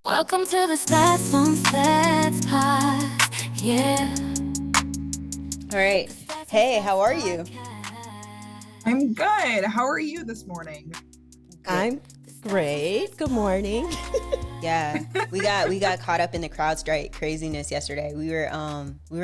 Welcome to the Stats on Stats Pod. Yeah. All right. Hey, how are you? I'm good. How are you this morning? I'm great. Good morning. Yeah, we got caught up in the CrowdStrike craziness yesterday. We were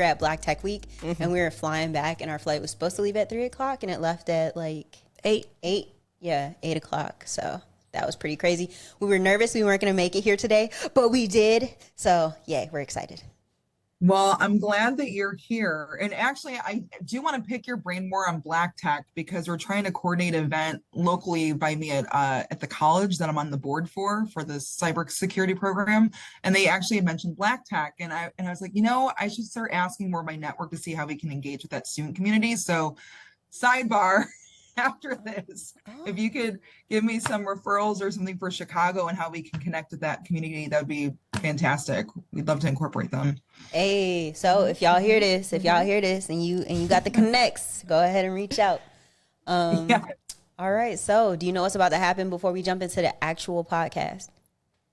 at Black Tech Week and we were flying back, and our flight was supposed to leave at 3:00 and it left at like 8. 8:00. So that was pretty crazy. We were nervous we weren't gonna make it here today, but we did. So yeah, we're excited. Well, I'm glad that you're here. And actually, I do want to pick your brain more on Black Tech because we're trying to coordinate an event locally by me at the college that I'm on the board for the cybersecurity program. And they actually had mentioned Black Tech. And I was like, I should start asking more of my network to see how we can engage with that student community. So sidebar, after this, if you could give me some referrals or something for Chicago and how we can connect with that community, that would be fantastic. We'd love to incorporate them. Hey, so if y'all hear this, and you got the connects, go ahead and reach out. Yeah. All right. So do you know what's about to happen before we jump into the actual podcast?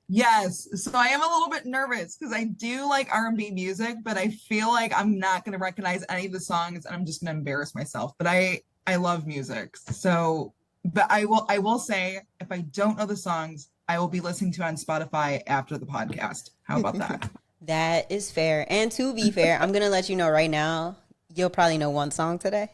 Yes. So I am a little bit nervous because I do like R&B music, but I feel like I'm not going to recognize any of the songs and I'm just going to embarrass myself. But I love music. So, but I will say, if I don't know the songs, I will be listening to it on Spotify after the podcast. How about that? That is fair. And to be fair, I'm going to let you know right now, you'll probably know one song today.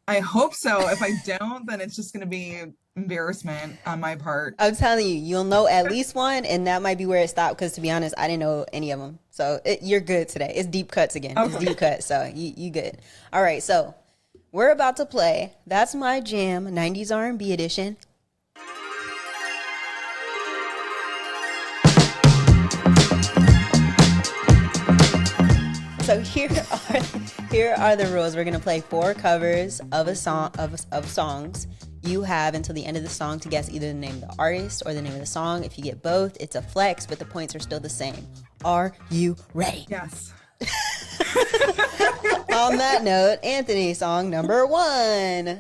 I hope so. If I don't, then it's just going to be embarrassment on my part. I'm telling you, you'll know at least one, and that might be where it stopped, because to be honest, I didn't know any of them. So you're good today. It's deep cuts again. Okay. It's deep cuts, so you good. All right, so we're about to play That's My Jam 90s R&B edition. So here are the rules. We're gonna play 4 covers of a song of songs. You have until the end of the song to guess either the name of the artist or the name of the song. If you get both, it's a flex, but the points are still the same. Are you ready? Yes. On that note, Anthony, song number 1.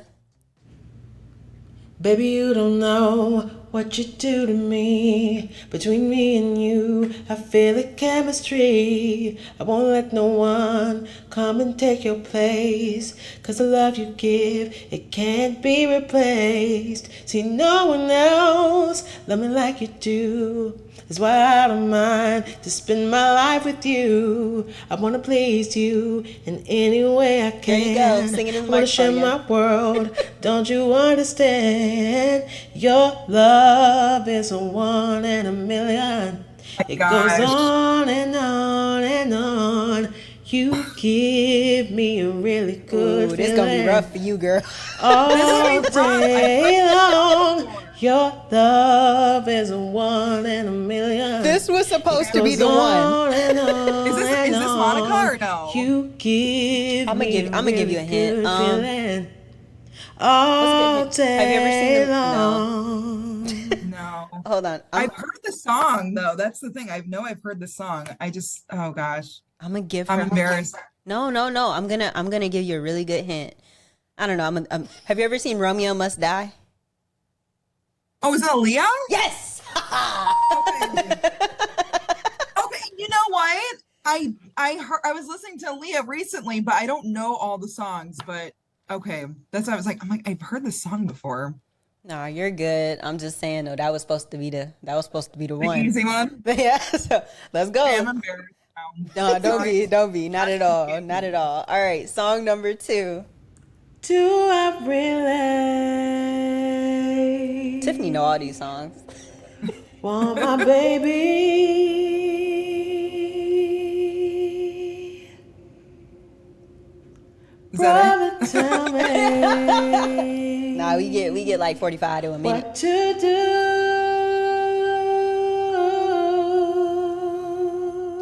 Baby, you don't know what you do to me. Between me and you, I feel a chemistry. I won't let no one come and take your place. 'Cause the love you give, it can't be replaced. See, no one else love me like you do. That's why I don't mind to spend my life with you. I wanna please you in any way I can. There you go, sing it in the I wanna share microphone my world. Don't you understand? Your love is a 1 in a million. It goes on and on and on. You give me a really good feeling. This is gonna be rough for you, girl. All day long. Your love is a 1 in a million. This was supposed to be the one. Is this Monica or no? You give I'm gonna give you a hint. All day Have you ever seen long. No. Hold on. I've heard the song though. That's the thing. I've heard the song. Oh gosh. I'm gonna give her. I'm embarrassed. No. I'm gonna give you a really good hint. I don't know. Have you ever seen Romeo Must Die? Oh, is that Aaliyah? Yes. Okay, you know what? I was listening to Aaliyah recently, but I don't know all the songs. But okay, that's why I was like, I've heard this song before. No, you're good. I'm just saying though, that was supposed to be the one. Easy one. Yeah. So let's go. I'm embarrassed now. No, don't be. Not at all. Not at all. All right, song number 2. Do I really Tiffany know all these songs. want my baby? Is that Brother, tell me. Nah, we get like 45 to a minute. What to do?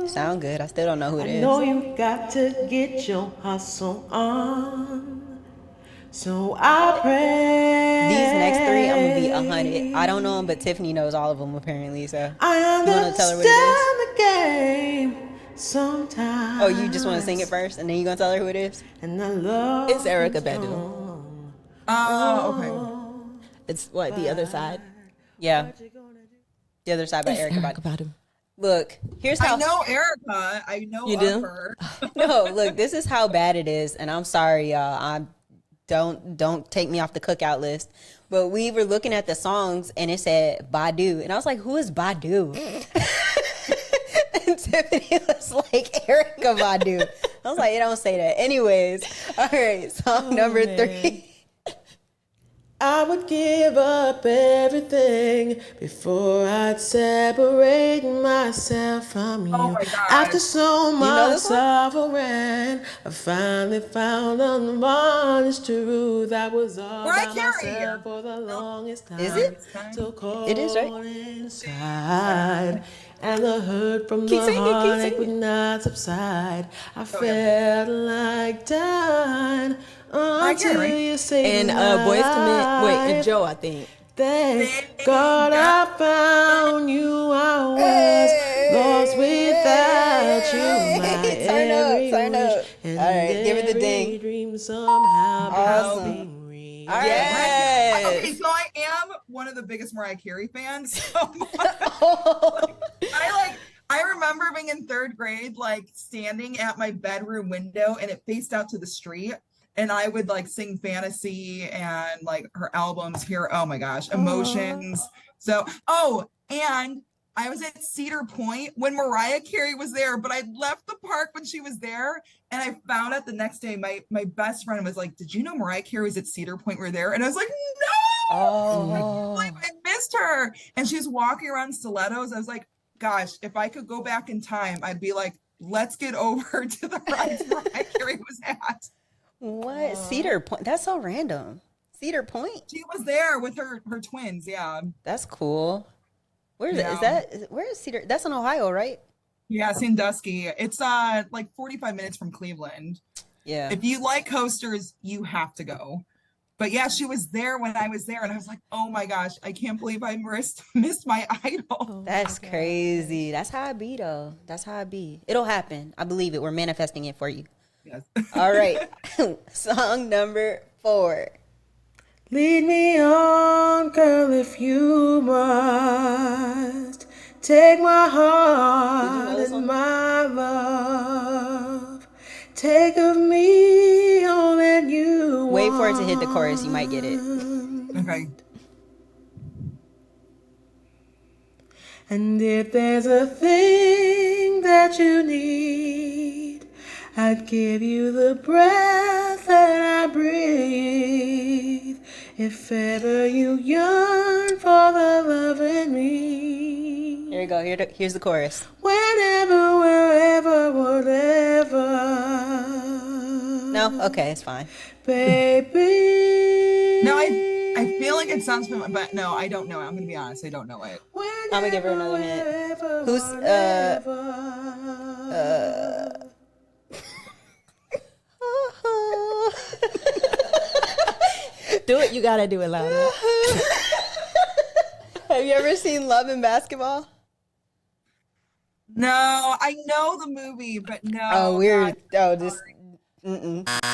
Sound good. I still don't know who it I is. know you got to get your hustle on. So I pray. These next 3, I'm gonna be 100. I don't know them, but Tiffany knows all of them apparently. So I you wanna tell her what it understand the game sometimes. Oh, you just want to sing it first, and then you gonna tell her who it is? And I love It's Erica you Badu. Oh, okay. It's what, the other side? Yeah. The other side by It's Erica Erica Badu. Badu. Look, here's how. I know Erica. I know You of do? her. No, look, this is how bad it is, and I'm sorry, y'all. Don't take me off the cookout list. But we were looking at the songs, and it said Badu, and I was like, "Who is Badu?" And Tiffany was like, "Erica Badu." I was like, "It don't say that." Anyways, all right, song number man. 3. I would give up everything before I'd separate myself from you. Oh my gosh. After so know much this one? suffering, I finally found an honest truth. I was all Mariah by Carey. myself for the longest time. Is it? So cold It is, right? inside. And the hurt from Keep the singing, keep heartache would singing. not subside. I felt like dying until Carey. you saved And my Boys to Men. Wait, life. and Joe, I think. Thank God I found you. I was lost without you. My Turn up, every turn up. wish and All right, give it the every ding. dream somehow Awesome. becoming real. All right. Yes. Okay, so I am one of the biggest Mariah Carey fans. So I remember being in 3rd grade, like standing at my bedroom window and it faced out to the street. And I would like sing Fantasy and like her albums here. Oh my gosh, Emotions. So, and I was at Cedar Point when Mariah Carey was there, but I left the park when she was there. And I found out the next day, my best friend was like, "Did you know Mariah Carey was at Cedar Point? We're there." And I was like, "No, Oh, I missed her." And she was walking around in stilettos. I was like, gosh, if I could go back in time, I'd be like, let's get over to the rides Mariah Carey was at. what? Cedar Point? That's so random. Cedar Point? She was there with her twins. Yeah. That's cool. Where is Yeah. where is Cedar? That's in Ohio, right? Yeah, Sandusky. It's like 45 minutes from Cleveland. Yeah. If you like coasters, you have to go. But yeah, she was there when I was there, and I was like, oh my gosh, I can't believe I missed my idol. That's crazy. That's how I be, though. That's how I be. It'll happen. I believe it. We're manifesting it for you. Yes. All right. Song number 4. Lead me on, girl, if you must. Take my heart this and one? my love. Take of me all that you Wait for it to hit the chorus. You might get it. Okay. And if there's a thing that you need, I'd give you the breath that I breathe. If ever you yearn for the love in me. Here we go. Here's the chorus. Whenever, wherever, whatever. No? Okay, it's fine. Baby. No, I feel like it sounds familiar, but no, I don't know it. I'm gonna be honest, I don't know it. I'm gonna give her another hint. Who's Do it. You gotta do it louder. Have you ever seen Love and Basketball? No, I know the movie, but no. Oh, weird. not- Oh, this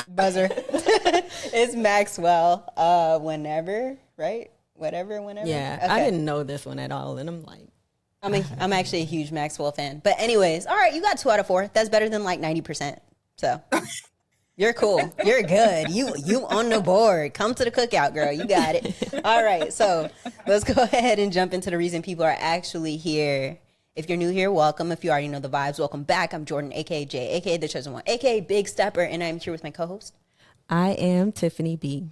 buzzer. It's Maxwell. Whenever, right? Whatever, whenever. Yeah, Okay. I didn't know this one at all, and I'm like, I'm actually a huge Maxwell fan. But anyways, all right, you got 2 out of 4. That's better than like 90%. So you're cool. You're good. You on the board. Come to the cookout, girl. You got it. All right, so let's go ahead and jump into the reason people are actually here. If you're new here, welcome. If you already know the vibes, welcome back. I'm Jordan, aka Jay, aka The Chosen One, aka Big Stepper, and I'm here with my co-host. I am Tiffany B.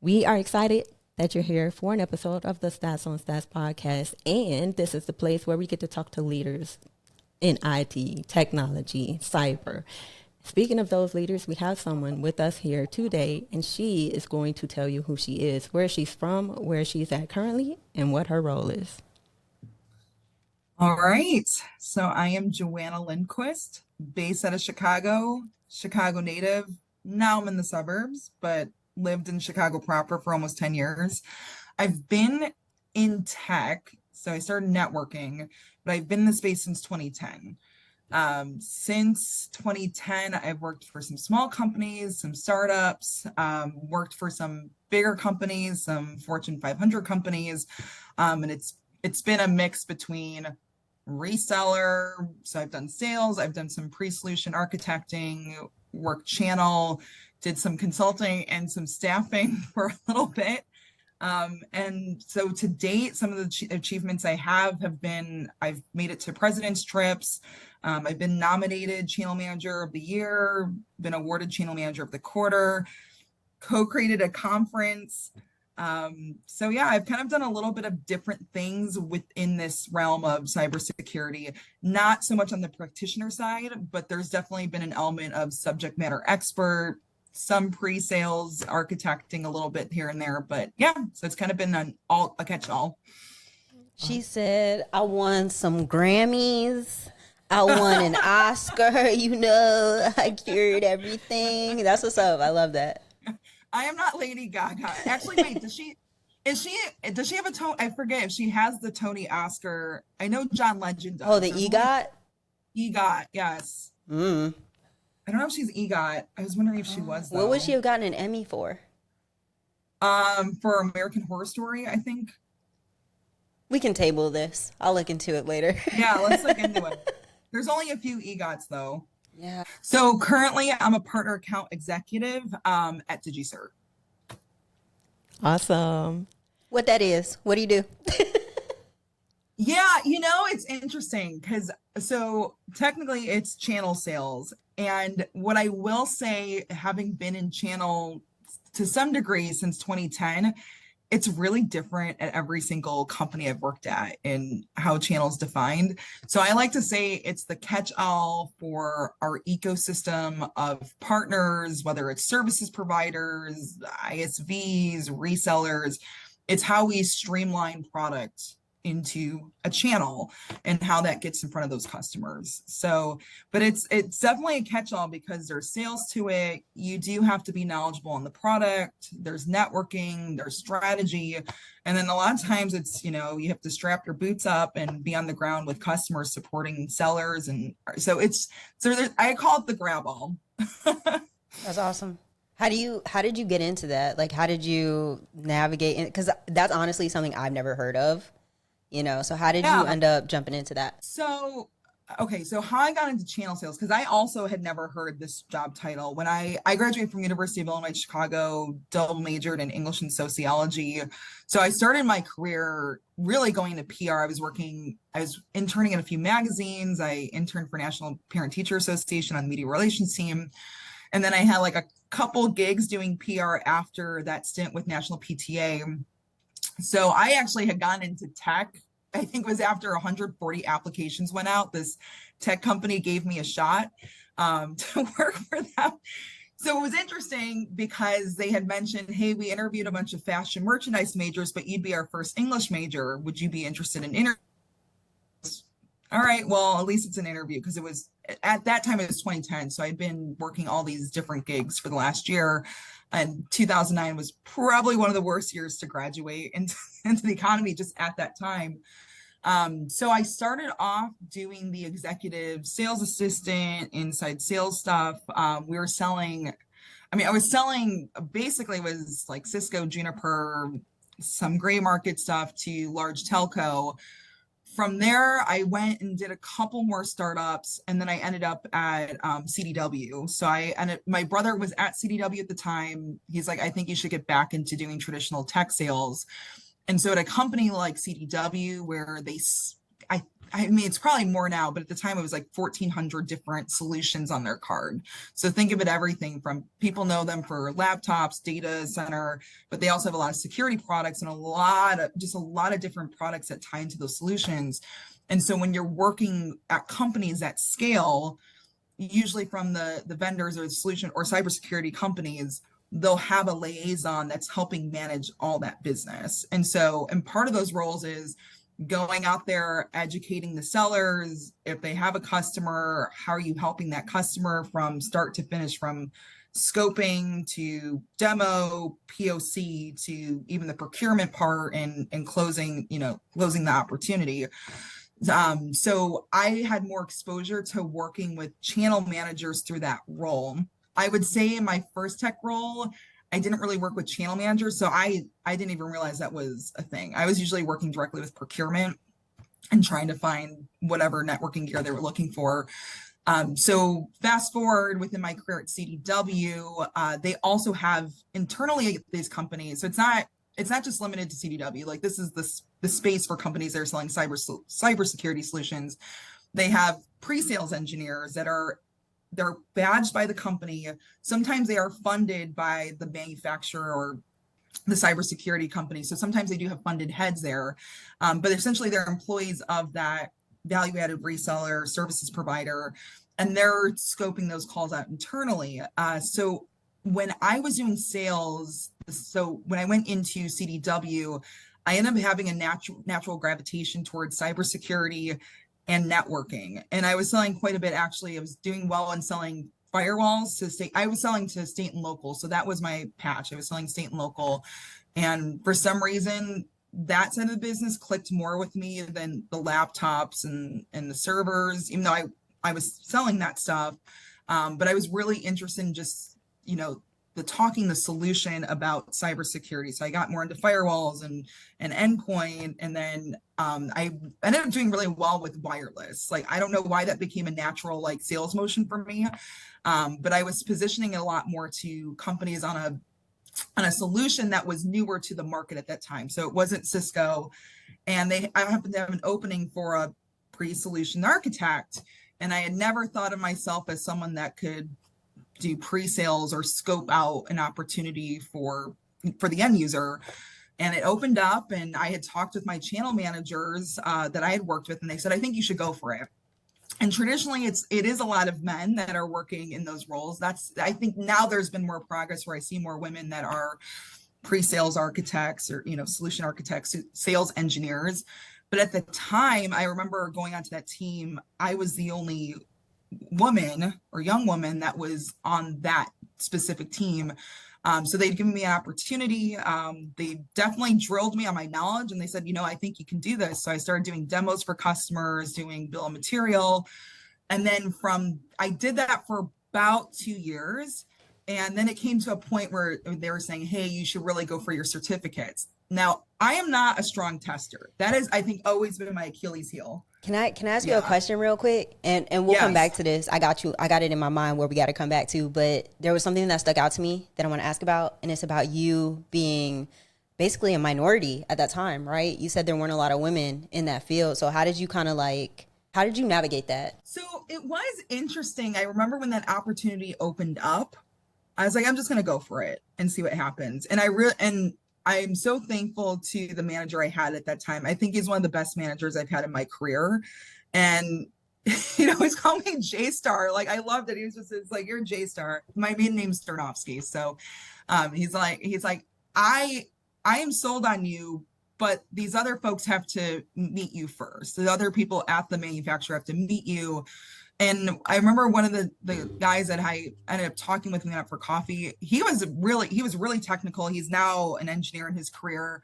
We are excited that you're here for an episode of the Stats on Stats podcast, and this is the place where we get to talk to leaders in IT, technology, cyber. Speaking of those leaders, we have someone with us here today, and she is going to tell you who she is, where she's from, where she's at currently, and what her role is. All right. So I am Joanna Lindquist, based out of Chicago native. Now I'm in the suburbs, but lived in Chicago proper for almost 10 years. I've been in tech, so I started networking, but I've been in the space since 2010. Since 2010, I've worked for some small companies, some startups, worked for some bigger companies, some Fortune 500 companies, and it's it's been a mix between reseller. So I've done sales, I've done some pre-solution architecting, work channel, did some consulting and some staffing for a little bit. And so to date, some of the achievements I have been, I've made it to president's trips. I've been nominated Channel Manager of the Year, been awarded Channel Manager of the Quarter, co-created a conference. So yeah, I've kind of done a little bit of different things within this realm of cybersecurity, not so much on the practitioner side, but there's definitely been an element of subject matter expert, some pre-sales architecting a little bit here and there, but yeah, so it's kind of been a catch-all. She said, I won some Grammys. I won an Oscar, you know, I cured everything. That's what's up. I love that. I am not Lady Gaga. Actually, wait, does she have a Tony? I forget if she has the Tony Oscar. I know John Legend does. Oh, the EGOT? EGOT, yes. I don't know if she's EGOT. I was wondering if she was, though. What would she have gotten an Emmy for? For American Horror Story, I think. We can table this. I'll look into it later. Yeah, let's look into it. There's only a few EGOTs, though. Yeah. So currently, I'm a partner account executive at DigiCert. Awesome. What that is? What do you do? Yeah, you know, it's interesting because so technically it's channel sales. And what I will say, having been in channel to some degree since 2010, it's really different at every single company I've worked at in how channel's defined. So I like to say it's the catch-all for our ecosystem of partners, whether it's services providers, ISVs, resellers. It's how we streamline product into a channel and how that gets in front of those customers. So, but it's definitely a catch-all because there's sales to it. You do have to be knowledgeable on the product. There's networking, there's strategy. And then a lot of times it's, you know, you have to strap your boots up and be on the ground with customers supporting sellers. And so I call it the grab all. That's awesome. How did you get into that? Like, how did you navigate it? Because that's honestly something I've never heard of. You know, so how did you end up jumping into that? So, okay, so how I got into channel sales, because I also had never heard this job title. When I graduated from University of Illinois Chicago, double majored in English and sociology. So I started my career really going to PR. I was interning in a few magazines. I interned for National Parent Teacher Association on the media relations team. And then I had like a couple gigs doing PR after that stint with National PTA. So I actually had gone into tech. I think it was after 140 applications went out. This tech company gave me a shot to work for them. So it was interesting because they had mentioned, hey, we interviewed a bunch of fashion merchandise majors, but you'd be our first English major. Would you be interested in interviews? All right, well, at least it's an interview because it was at that time it was 2010. So I'd been working all these different gigs for the last year. And 2009 was probably one of the worst years to graduate into the economy just at that time. So I started off doing the executive sales assistant, inside sales stuff. I was selling basically was like Cisco, Juniper, some gray market stuff to large telco. From there, I went and did a couple more startups, and then I ended up at CDW. So my brother was at CDW at the time. He's like, I think you should get back into doing traditional tech sales. And so at a company like CDW, where I mean, it's probably more now, but at the time it was like 1,400 different solutions on their card. So think of it, everything from people know them for laptops, data center, but they also have a lot of security products and a lot of different products that tie into those solutions. And so when you're working at companies at scale, usually from the vendors or the solution or cybersecurity companies, they'll have a liaison that's helping manage all that business. And part of those roles is going out there, educating the sellers. If they have a customer, how are you helping that customer from start to finish, from scoping to demo, POC to even the procurement part and closing the opportunity. So I had more exposure to working with channel managers through that role. I would say in my first tech role, I didn't really work with channel managers. So I didn't even realize that was a thing. I was usually working directly with procurement and trying to find whatever networking gear they were looking for. So fast forward within my career at CDW, they also have internally these companies. So it's not just limited to CDW. Like this is the space for companies that are selling cybersecurity solutions. They have pre-sales engineers they're badged by the company. Sometimes they are funded by the manufacturer or the cybersecurity company. So sometimes they do have funded heads there, but essentially they're employees of that value-added reseller services provider, and they're scoping those calls out internally. So when I was doing sales, so when I went into CDW, I ended up having a natural gravitation towards cybersecurity and networking. And I was selling quite a bit, actually. I was doing well in selling firewalls to state. I was selling to state and local. So that was my patch. I was selling state and local. And for some reason, that side of the business clicked more with me than the laptops and the servers, even though I was selling that stuff. But I was really interested in just, the solution about cybersecurity. So I got more into firewalls and endpoint. And then I ended up doing really well with wireless. Like, I don't know why that became a natural like sales motion for me. But I was positioning it a lot more to companies on a solution that was newer to the market at that time. So it wasn't Cisco. And I happened to have an opening for a pre-solution architect. And I had never thought of myself as someone that could do pre-sales or scope out an opportunity for the end user. And it opened up, and I had talked with my channel managers that I had worked with, and they said, I think you should go for it. And traditionally it is a lot of men that are working in those roles. I think now there's been more progress where I see more women that are pre-sales architects or, solution architects, sales engineers. But at the time, I remember going onto that team, I was the only woman or young woman that was on that specific team. So they'd given me an opportunity. They definitely drilled me on my knowledge, and they said, I think you can do this. So I started doing demos for customers, doing bill of material. And then I did that for about 2 years. And then it came to a point where they were saying, hey, you should really go for your certificates. Now, I am not a strong tester. That is, I think, always been my Achilles heel. Can I ask you a question real quick? And we'll come back to this. I got it in my mind where we got to come back to, but there was something that stuck out to me that I want to ask about. And it's about you being basically a minority at that time, right? You said there weren't a lot of women in that field. So how did you how did you navigate that? So it was interesting. I remember when that opportunity opened up, I was like, I'm just going to go for it and see what happens. And I'm so thankful to the manager I had at that time. I think he's one of the best managers I've had in my career. And, he's called me J-Star. Like, I loved it. He was just, it's like, you're J-Star. My maiden name's Sternovsky. So he's like, I am sold on you, but these other folks have to meet you first. The other people at the manufacturer have to meet you. And I remember one of the guys that I ended up talking with me up for coffee. He was really technical. He's now an engineer in his career.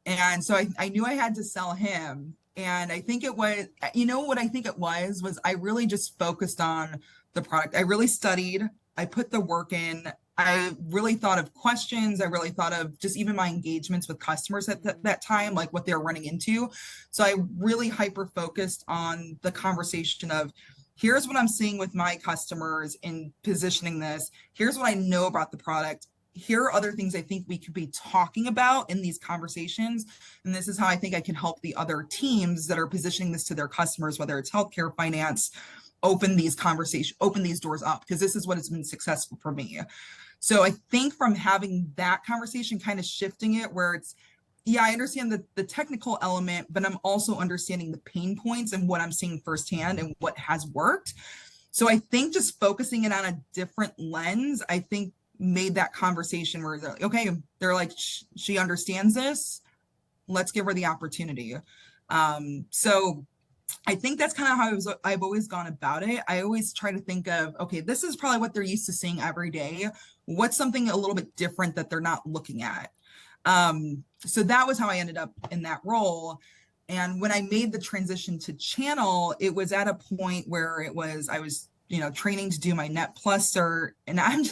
And so I knew I had to sell him. And I think it was, what I think it was I really just focused on the product. I really studied. I put the work in. I really thought of questions. I really thought of just even my engagements with customers at that time, like what they were running into. So I really hyper-focused on the conversation of, here's what I'm seeing with my customers in positioning this. Here's what I know about the product. Here are other things I think we could be talking about in these conversations. And this is how I think I can help the other teams that are positioning this to their customers, whether it's healthcare, finance, open these doors up, because this is what has been successful for me. So I think from having that conversation, kind of shifting it where it's, I understand the technical element, but I'm also understanding the pain points and what I'm seeing firsthand and what has worked. So I think just focusing it on a different lens, I think made that conversation where they're like, okay, they're like, she understands this. Let's give her the opportunity. So I think that's kind of how I've always gone about it. I always try to think of, okay, this is probably what they're used to seeing every day. What's something a little bit different that they're not looking at? So that was how I ended up in that role. And when I made the transition to channel, it was at a point where I was training to do my Net Plus cert, and I'm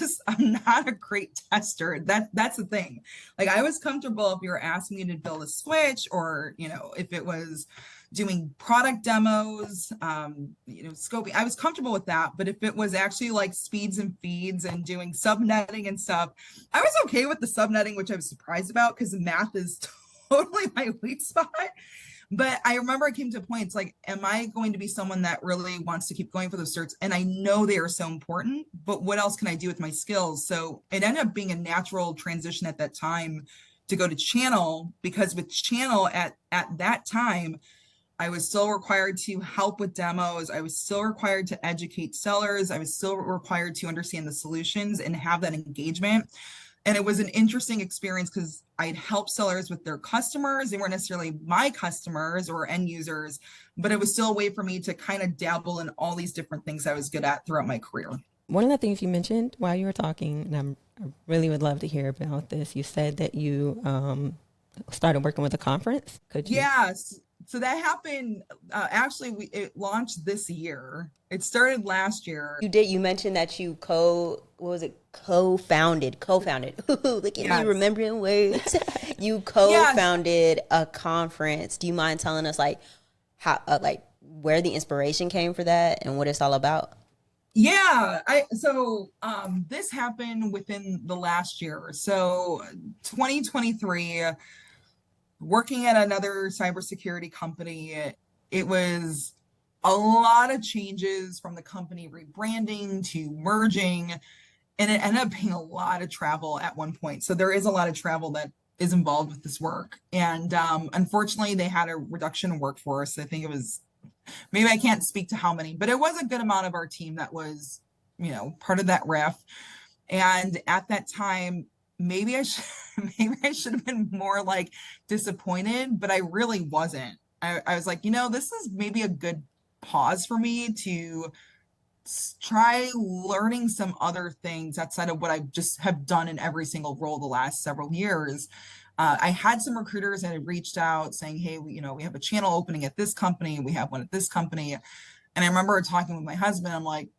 not a great tester. That's the thing. Like, I was comfortable if you were asking me to build a switch, or if it was doing product demos, scoping, I was comfortable with that. But if it was actually like speeds and feeds and doing subnetting and stuff, I was okay with the subnetting, which I was surprised about because math is totally my weak spot. But I remember I came to a point, it's like, am I going to be someone that really wants to keep going for those certs? And I know they are so important, but what else can I do with my skills? So it ended up being a natural transition at that time to go to channel, because with channel at that time, I was still required to help with demos. I was still required to educate sellers. I was still required to understand the solutions and have that engagement. And it was an interesting experience because I'd help sellers with their customers. They weren't necessarily my customers or end users, but it was still a way for me to kind of dabble in all these different things I was good at throughout my career. One of the things you mentioned while you were talking, and I really would love to hear about this, you said that you started working with a conference. Could you? Yes. So that happened, it launched this year. It started last year. You mentioned that you co-founded. Look at me remembering words. You co-founded a conference. Do you mind telling us how where the inspiration came for that and what it's all about? Yeah, this happened within the last year. So 2023, working at another cybersecurity company, it was a lot of changes from the company rebranding to merging, and it ended up being a lot of travel at one point. So there is a lot of travel that is involved with this work. And unfortunately, they had a reduction in workforce. I think it was, maybe I can't speak to how many, but it was a good amount of our team that was, part of that RIF. And at that time, maybe I should have been more disappointed, but I really wasn't. I was like, this is maybe a good pause for me to try learning some other things outside of what I just have done in every single role the last several years. I had some recruiters that had reached out saying, hey, we have a channel opening at this company. We have one at this company. And I remember talking with my husband. I'm like,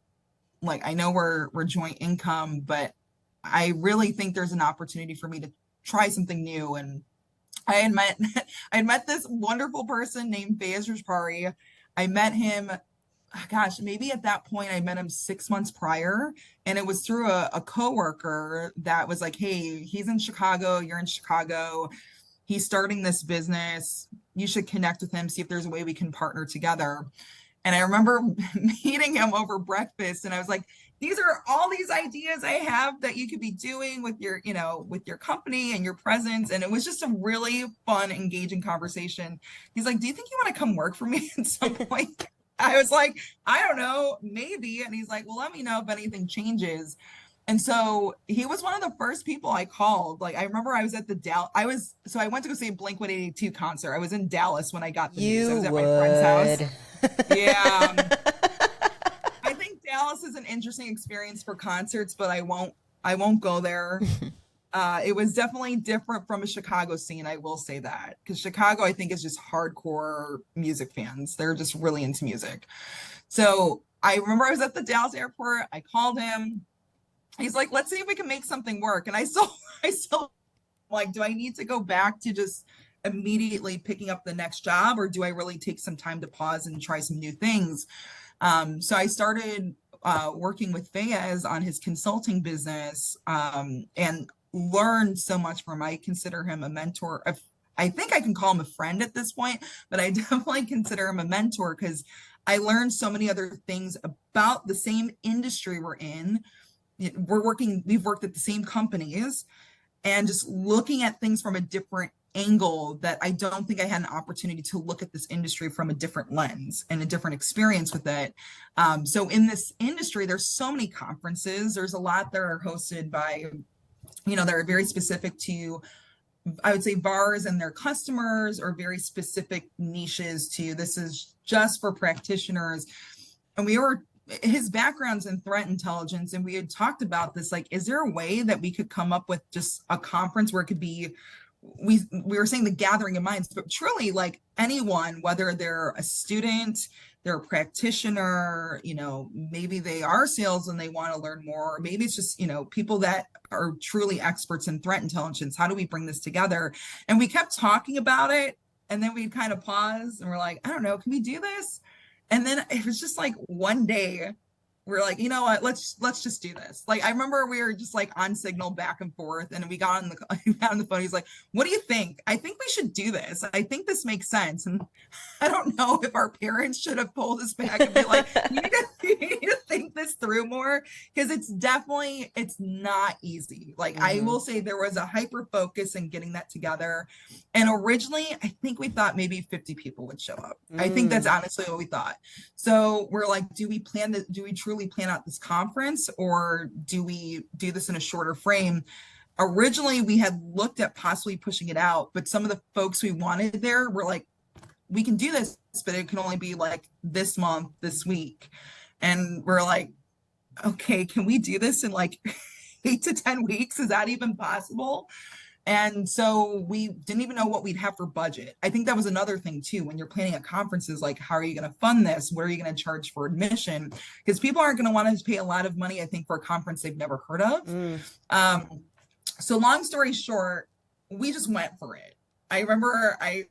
I know we're joint income, but I really think there's an opportunity for me to try something new. And I had met this wonderful person named Fayez Rajpari. I met him, maybe at that point I met him 6 months prior, and it was through a coworker that was like, hey, he's in Chicago, you're in Chicago, he's starting this business, you should connect with him, see if there's a way we can partner together. And I remember meeting him over breakfast, and I was like, these are all these ideas I have that you could be doing with your, with your company and your presence. And it was just a really fun, engaging conversation. He's like, do you think you want to come work for me at some point? I was like, I don't know, maybe. And he's like, well, let me know if anything changes. And so he was one of the first people I called. I remember I was at the I went to go see a Blink-182 concert. I was in Dallas when I got the news. I was at my friend's house. Yeah. I think Dallas is an interesting experience for concerts, but I won't go there. It was definitely different from a Chicago scene, I will say that, because Chicago, I think, is just hardcore music fans. They're just really into music. So I remember I was at the Dallas airport. I called him. He's like, let's see if we can make something work. And I still do I need to go back to just immediately picking up the next job, or do I really take some time to pause and try some new things? So I started working with Fayez on his consulting business, and learned so much from him. I consider him a mentor. I think I can call him a friend at this point, but I definitely consider him a mentor because I learned so many other things about the same industry we're in. We've worked at the same companies, and just looking at things from a different angle that I don't think I had an opportunity to look at this industry from a different lens and a different experience with it. So in this industry, there's so many conferences. There's a lot that are hosted by, that are very specific to, I would say, VARs and their customers, or very specific niches to, this is just for practitioners. And his background's in threat intelligence, and we had talked about this, is there a way that we could come up with just a conference where it could be, we were saying the gathering of minds, but truly anyone, whether they're a student, they're a practitioner, you know, maybe they are sales and they want to learn more. Or maybe it's just, you know, people that are truly experts in threat intelligence. How do we bring this together? And we kept talking about it. And then we kind of paused and we're like, I don't know, can we do this? And then it was just like one day we're like, you know what, let's just do this. Like, I remember we were just like on Signal back and forth, and we got on the phone. He's like, what do you think? I think we should do this. I think this makes sense. And I don't know if our parents should have pulled us back and be like, you need to think this through more, because it's not easy. Like, I will say there was a hyper focus in getting that together. And originally, I think we thought maybe 50 people would show up. I think that's honestly what we thought. So we're like, do we truly plan out this conference, or do we do this in a shorter frame? Originally, we had looked at possibly pushing it out, but some of the folks we wanted there were like, we can do this, but it can only be like this month, this week. And we're like, okay, can we do this in like 8 to 10 weeks? Is that even possible? And so we didn't even know what we'd have for budget. I think that was another thing too. When you're planning a conference, is like, how are you going to fund this? Where are you going to charge for admission? Because people aren't going to want to pay a lot of money, I think, for a conference they've never heard of. So long story short, we just went for it. I remember I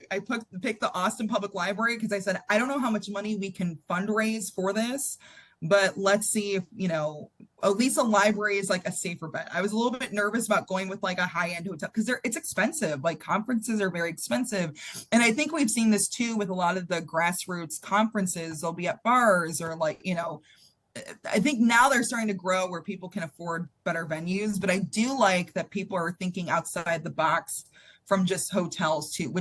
picked the Austin Public Library because I said, I don't know how much money we can fundraise for this, but let's see if, you know, at least a library is like a safer bet. I was a little bit nervous about going with like a high-end hotel because it's expensive. Like, conferences are very expensive. And I think we've seen this too with a lot of the grassroots conferences. They'll be at bars, or like, you know, I think now they're starting to grow where people can afford better venues. But I do like that people are thinking outside the box from just hotels too,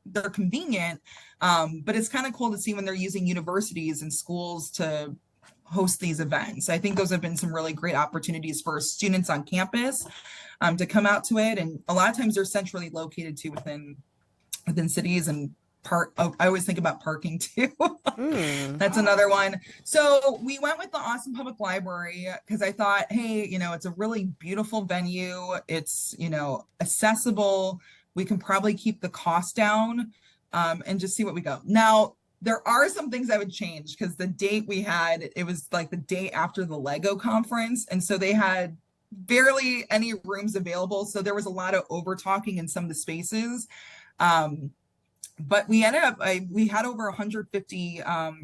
they're convenient. But it's kind of cool to see when they're using universities and schools to host these events. I think those have been some really great opportunities for students on campus to come out to it. And a lot of times they're centrally located too within cities. And I always think about parking too. That's another one. So we went with the Austin Public Library because I thought, hey, you know, it's a really beautiful venue. It's, you know, accessible. We can probably keep the cost down and just see what we go. Now, there are some things I would change because the date we had, it was like the day after the Lego conference. And so they had barely any rooms available. So there was a lot of over talking in some of the spaces. But we ended up, we had over 150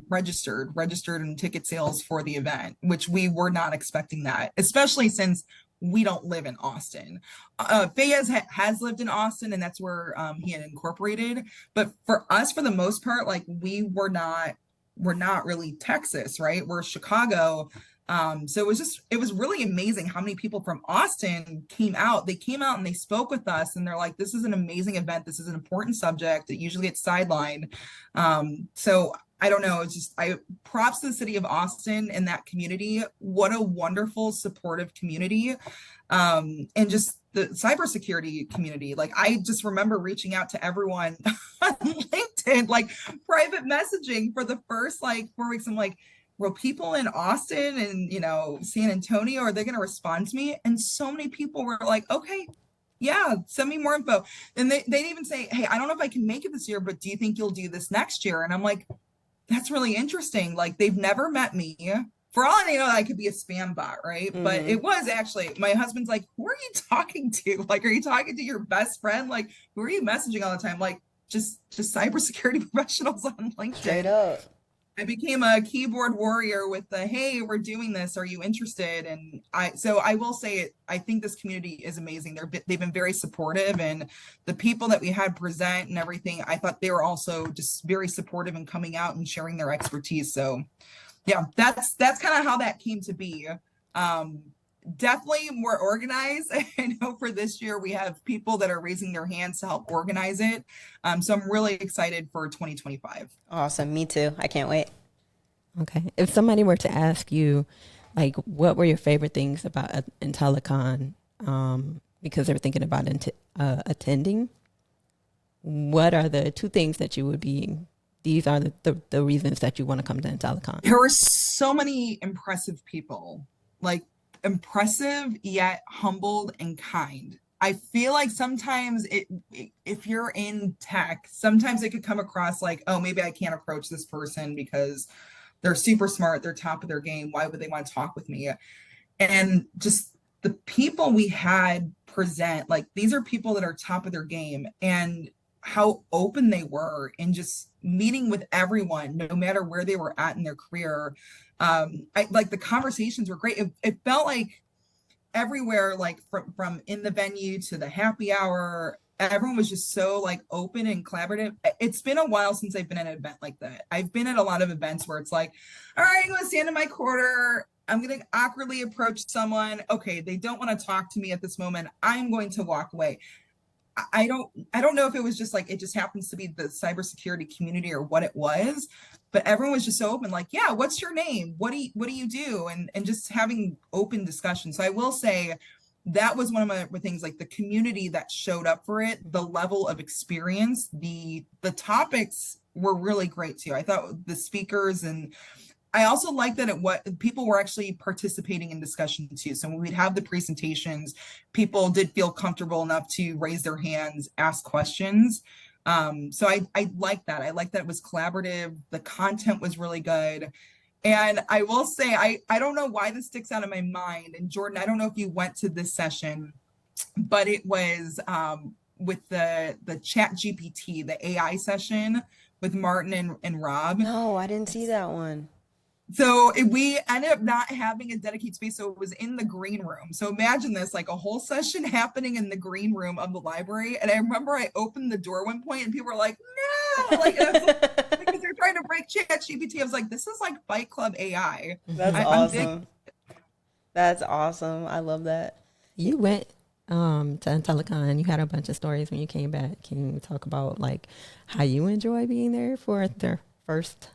registered in ticket sales for the event, which we were not expecting that, especially since we don't live in Austin. Fayez has lived in Austin, and that's where he had incorporated. But for us, for the most part, like, we're not really Texas, right? We're Chicago. So it was really amazing how many people from Austin came out. They came out and they spoke with us, and they're like, this is an amazing event. This is an important subject. It usually gets sidelined. So I don't know. It's just, props to the city of Austin and that community. What a wonderful, supportive community. And just the cybersecurity community. Like, I just remember reaching out to everyone on LinkedIn, like private messaging for the first like 4 weeks. I'm like, well, people in Austin and, you know, San Antonio, are they going to respond to me? And so many people were like, okay, yeah, send me more info. And they'd even say, hey, I don't know if I can make it this year, but do you think you'll do this next year? And I'm like, that's really interesting. Like, they've never met me. For all I know, I could be a spam bot, right? But it was actually, my husband's like, who are you talking to? Like, are you talking to your best friend? Like, who are you messaging all the time? Like, just cybersecurity professionals on LinkedIn. Straight up. I became a keyboard warrior with the, hey, we're doing this. Are you interested? And so I will say it. I think this community is amazing. They've been very supportive, and the people that we had present and everything, I thought they were also just very supportive and coming out and sharing their expertise. So yeah, that's kind of how that came to be. Definitely more organized. I know for this year we have people that are raising their hands to help organize it. So I'm really excited for 2025. Awesome. Me too. I can't wait. Okay. If somebody were to ask you, like, what were your favorite things about IntelliCon, because they're thinking about attending, what are the two things that you would be, these are the reasons that you want to come to IntelliCon? There were so many impressive people, like, impressive yet humbled and kind. I feel like sometimes if you're in tech, sometimes it could come across like, oh, maybe I can't approach this person because they're super smart, they're top of their game. Why would they want to talk with me? And just the people we had present, like these are people that are top of their game, and how open they were in just meeting with everyone, no matter where they were at in their career. I like the conversations were great. It felt like everywhere, like from in the venue to the happy hour, everyone was just so like open and collaborative. It's been a while since I've been at an event like that. I've been at a lot of events where it's like, all right, I'm going to stand in my corner. I'm going to awkwardly approach someone. Okay, they don't want to talk to me at this moment. I'm going to walk away. I don't know if it was just like, it just happens to be the cybersecurity community or what it was, but everyone was just so open, like, yeah, what's your name? What do you do? And just having open discussion. So I will say that was one of my things, like the community that showed up for it, the level of experience, the topics were really great too. I thought the speakers, and I also like that people were actually participating in discussion too. So when we'd have the presentations, people did feel comfortable enough to raise their hands, ask questions. So I like that. I like that it was collaborative. The content was really good. And I will say, I don't know why this sticks out of my mind. And Jordan, I don't know if you went to this session, but it was with the Chat GPT, the AI session with Martin and Rob. No, I didn't see that one. So we ended up not having a dedicated space, so it was in the green room. So imagine this, like a whole session happening in the green room of the library. And I remember I opened the door one point and people were like, no, like, because they're trying to break ChatGPT. I was like, this is like Fight Club AI. That's awesome. That's awesome. I love that. You went to IntelliCon. You had a bunch of stories when you came back. Can you talk about like how you enjoy being there for their first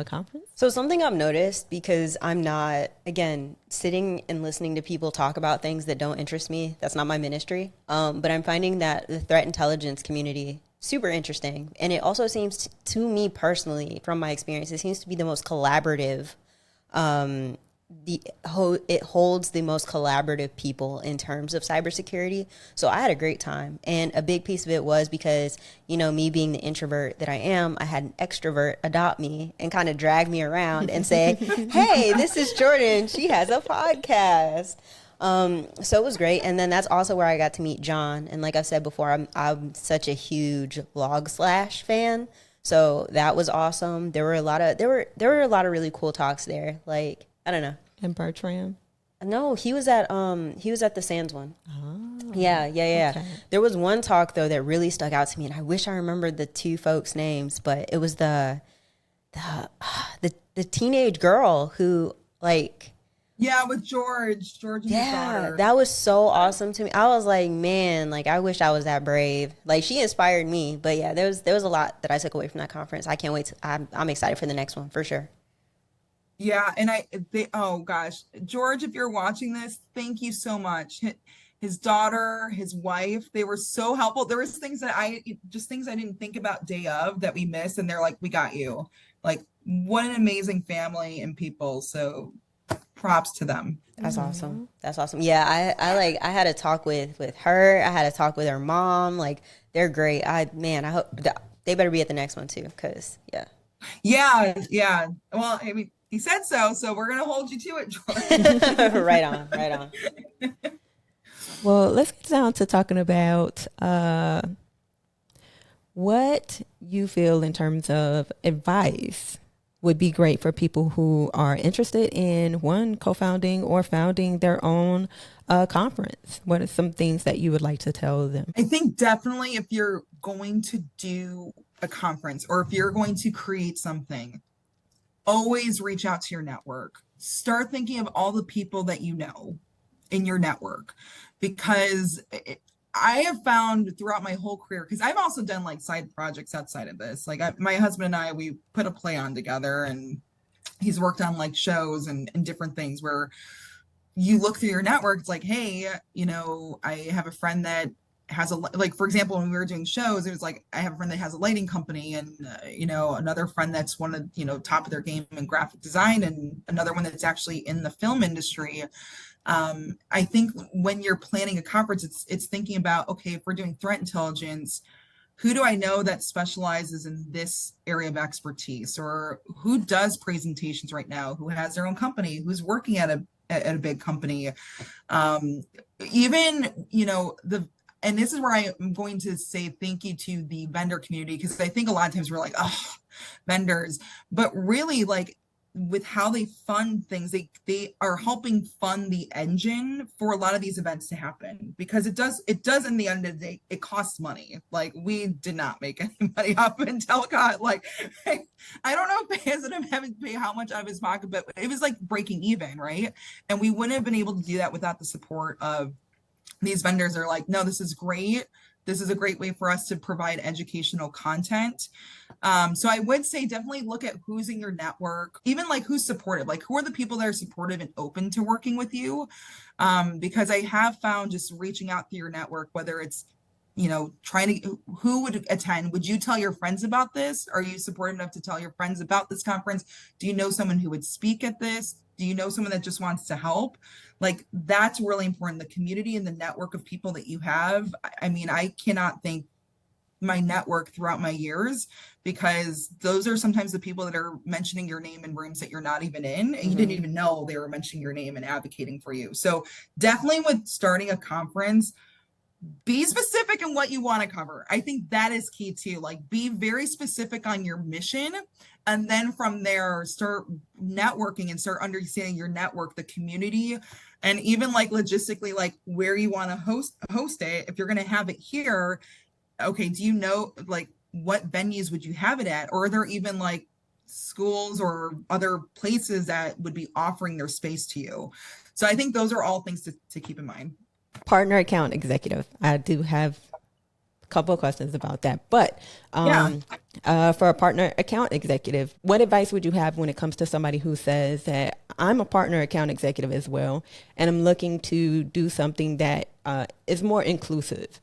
conference? So something I've noticed, because I'm not, again, sitting and listening to people talk about things that don't interest me, that's not my ministry. But I'm finding that the threat intelligence community, super interesting. And it also seems to me personally, from my experience, it seems to be the most collaborative. It holds the most collaborative people in terms of cybersecurity. So I had a great time. And a big piece of it was because, you know, me being the introvert that I am, I had an extrovert adopt me and kind of drag me around and say, hey, this is Jordan. She has a podcast. So it was great. And then that's also where I got to meet John. And like I said before, I'm such a huge Log/Slash fan. So that was awesome. There were a lot of really cool talks there. Like, I don't know. And Bertram? No, he was at the Sands one. Oh. Yeah. Okay. There was one talk though that really stuck out to me, and I wish I remembered the two folks' names, but it was the teenage girl who, like, Yeah, with George and his daughter. that was so awesome to me. I was like, man, like I wish I was that brave. Like, she inspired me. But yeah, there was a lot that I took away from that conference. I can't wait I'm excited for the next one for sure. Yeah, and oh gosh, George, if you're watching this, thank you so much. His daughter, his wife, they were so helpful. There was things I didn't think about day of that we missed, and they're like, we got you. Like, what an amazing family and people. So props to them. That's awesome. That's awesome. Yeah, I had a talk with her. I had a talk with her mom. Like, they're great. I hope they better be at the next one too, because Yeah. Well, I mean, he said so we're gonna hold you to it, Jordan. Right on. Well, let's get down to talking about what you feel in terms of advice would be great for people who are interested in co-founding or founding their own conference. What are some things that you would like to tell them? I think definitely if you're going to do a conference or if you're going to create something, always reach out to your network. Start thinking of all the people that you know in your network, because I have found throughout my whole career, because I've also done like side projects outside of this. Like my husband and I, we put a play on together, and he's worked on like shows and different things where you look through your network. It's like, hey, you know, I have a friend that has for example, when we were doing shows, it was like, I have a friend that has a lighting company, and you know, another friend that's one of, you know, top of their game in graphic design, and another one that's actually in the film industry. I think when you're planning a conference, it's thinking about, okay, if we're doing threat intelligence, who do I know that specializes in this area of expertise, or who does presentations right now, who has their own company, who's working at a big company. Even, and this is where I am going to say thank you to the vendor community, because I think a lot of times we're like, oh, vendors, but really, like, with how they fund things, they are helping fund the engine for a lot of these events to happen, because it does in the end of the day, it costs money. Like, we did not make any money off of IntelliCon. Like, I don't know if Pay ended up having to pay how much out of his pocket, but it was like breaking even, right? And we wouldn't have been able to do that without the support of these vendors. Are like, no, this is great. This is a great way for us to provide educational content. So I would say definitely look at who's in your network, even like who's supportive, like who are the people that are supportive and open to working with you? Because I have found just reaching out to your network, whether it's, trying to, who would attend? Would you tell your friends about this? Are you supportive enough to tell your friends about this conference? Do you know someone who would speak at this? Do you know someone that just wants to help? Like, that's really important. The community and the network of people that you have. I mean, I cannot thank my network throughout my years, because those are sometimes the people that are mentioning your name in rooms that you're not even in, and you didn't even know they were mentioning your name and advocating for you. So definitely with starting a conference, be specific in what you want to cover. I think that is key too. Like, be very specific on your mission. And then from there, start networking and start understanding your network, the community, and even like logistically, like where you want to host it. If you're going to have it here, okay, do you know like what venues would you have it at? Or are there even like schools or other places that would be offering their space to you? So I think those are all things to keep in mind. Partner Account executive. I do have a couple of questions about that, but for a partner account executive, what advice would you have when it comes to somebody who says that I'm a partner account executive as well, and I'm looking to do something that is more inclusive?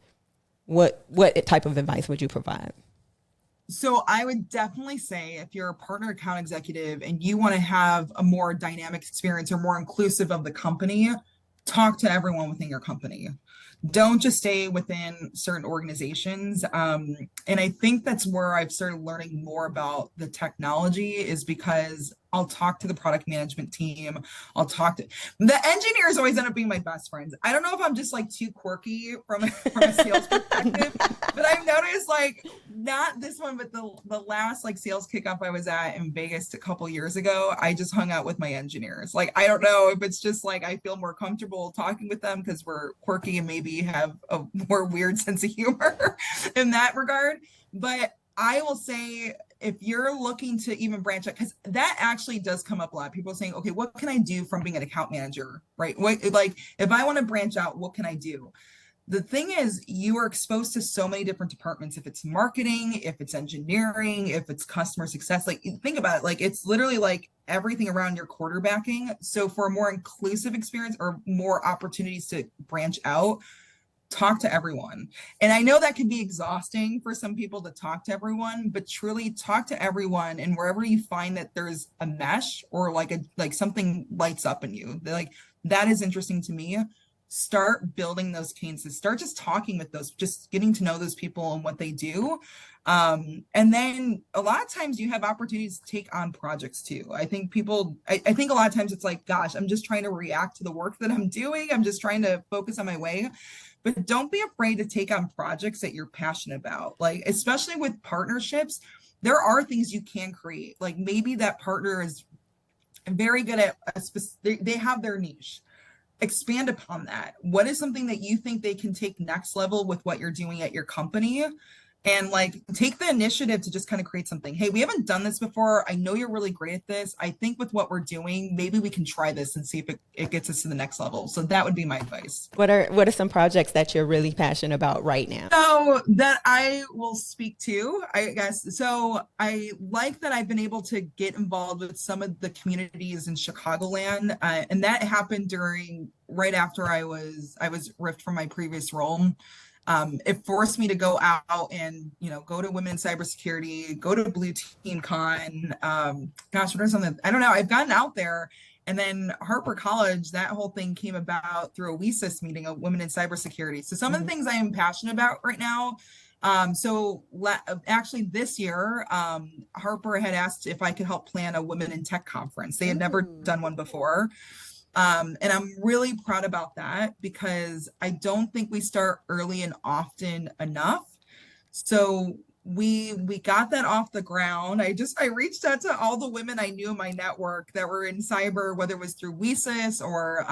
What type of advice would you provide? So I would definitely say, if you're a partner account executive and you want to have a more dynamic experience or more inclusive of the company, talk to everyone within your company. Don't just stay within certain organizations. And I think that's where I've started learning more about the technology, is because I'll talk to the product management team. I'll talk to the engineers. Always end up being my best friends. I don't know if I'm just like too quirky from a sales perspective, but I've noticed, like, not this one, but the last like sales kickoff I was at in Vegas a couple years ago, I just hung out with my engineers. Like, I don't know if it's just like I feel more comfortable talking with them because we're quirky and maybe have a more weird sense of humor in that regard. But I will say, if you're looking to even branch out, because that actually does come up a lot. People saying, okay, what can I do from being an account manager, right? Like, if I want to branch out, what can I do? The thing is, you are exposed to so many different departments. If it's marketing, if it's engineering, if it's customer success, like, think about it, like, it's literally like everything around your quarterbacking. So for a more inclusive experience or more opportunities to branch out, talk to everyone. And I know that can be exhausting for some people to talk to everyone, but truly talk to everyone. And wherever you find that there's a mesh or like something lights up in you, like, that is interesting to me, start building those cases, start just talking with those, just getting to know those people and what they do. And then a lot of times you have opportunities to take on projects too. I think I think a lot of times it's like, gosh, I'm just trying to react to the work that I'm doing. I'm just trying to focus on my way. But don't be afraid to take on projects that you're passionate about. Like, especially with partnerships, there are things you can create. Like, maybe that partner is very good at they have their niche. Expand upon that. What is something that you think they can take next level with what you're doing at your company? And like, take the initiative to just kind of create something. Hey, we haven't done this before. I know you're really great at this. I think with what we're doing, maybe we can try this and see if it gets us to the next level. So that would be my advice. What are some projects that you're really passionate about right now? So that I will speak to, I guess. So I like that I've been able to get involved with some of the communities in Chicagoland. And that happened right after I was ripped from my previous role. It forced me to go out and, go to Women in Cybersecurity, go to Blue Team Con. Gosh, what are some of the, I don't know. I've gotten out there. And then Harper College, that whole thing came about through a WESIS meeting of Women in Cybersecurity. So some of the things I am passionate about right now, Actually this year, Harper had asked if I could help plan a Women in Tech conference. They had never done one before. And I'm really proud about that because I don't think we start early and often enough. So we got that off the ground. I reached out to all the women I knew in my network that were in cyber, whether it was through WESIS or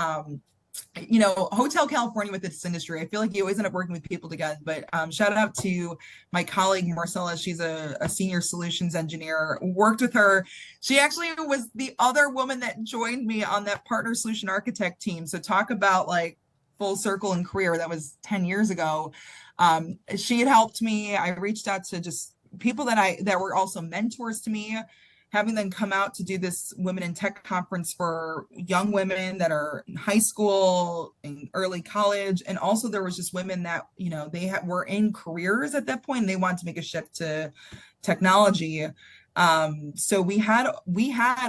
Hotel California with this industry. I feel like you always end up working with people together. But shout out to my colleague Marcella. She's a senior solutions engineer. Worked with her. She actually was the other woman that joined me on that partner solution architect team. So talk about like full circle in career. That was 10 years ago. She had helped me. I reached out to just people that were also mentors to me, having them come out to do this Women in Tech conference for young women that are in high school and early college. And also there was just women that, were in careers at that point and they wanted to make a shift to technology. So we had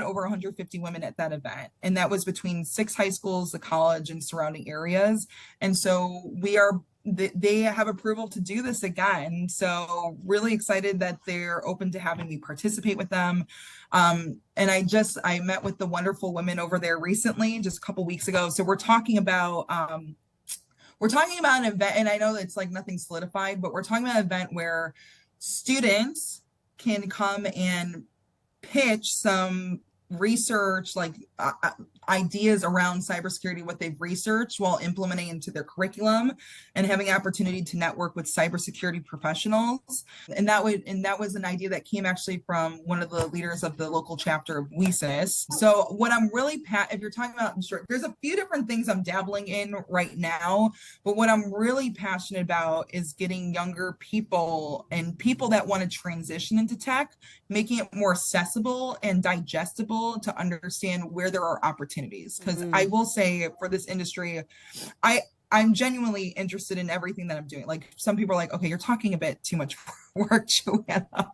over 150 women at that event, and that was between 6 high schools, the college and surrounding areas. And so they have approval to do this again. So really excited that they're open to having me participate with them. And I met with the wonderful women over there recently, just a couple weeks ago. So we're talking about an event, and I know it's like nothing solidified, but we're talking about an event where students can come and pitch some research, like ideas around cybersecurity, what they've researched while implementing into their curriculum and having opportunity to network with cybersecurity professionals. And that was an idea that came actually from one of the leaders of the local chapter of WESIS. So what I'm really, if you're talking about, there's a few different things I'm dabbling in right now, but what I'm really passionate about is getting younger people and people that want to transition into tech, making it more accessible and digestible to understand where there are opportunities. Because I will say for this industry, I'm genuinely interested in everything that I'm doing. Like some people are like, okay, you're talking a bit too much work, Joanna.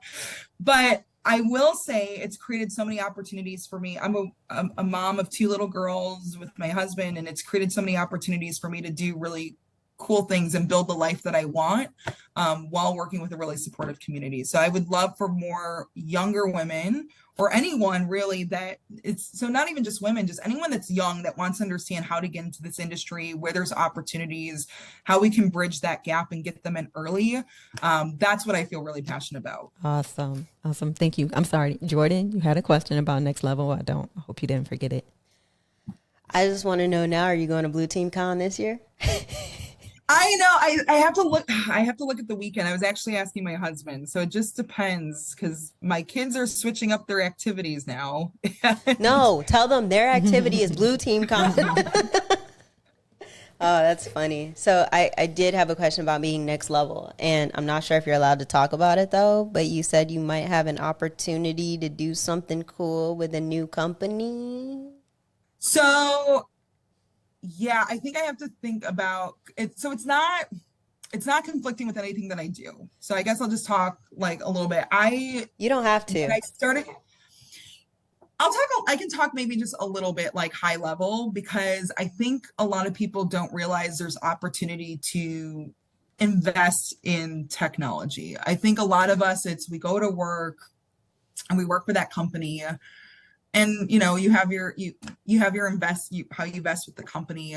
But I will say it's created so many opportunities for me. I'm a mom of 2 little girls with my husband, and it's created so many opportunities for me to do really cool things and build the life that I want while working with a really supportive community. So I would love for more younger women or anyone really that it's, so not even just women, just anyone that's young that wants to understand how to get into this industry, where there's opportunities, how we can bridge that gap and get them in early. That's what I feel really passionate about. Awesome. Thank you. I'm sorry, Jordan, you had a question about Next Level. I hope you didn't forget it. I just want to know now, are you going to Blue Team Con this year? I know I have to look at the weekend. I was actually asking my husband. So it just depends because my kids are switching up their activities now. No, tell them their activity is Blue Team Con. Oh, that's funny. So I did have a question about being Next Level, and I'm not sure if you're allowed to talk about it though, but you said you might have an opportunity to do something cool with a new company. So yeah, I think I have to think about it. So it's not conflicting with anything that I do. So I guess I'll just talk like a little bit. You don't have to. I can talk maybe just a little bit like high level, because I think a lot of people don't realize there's opportunity to invest in technology. I think a lot of us, we go to work and we work for that company. And you have your how you invest with the company.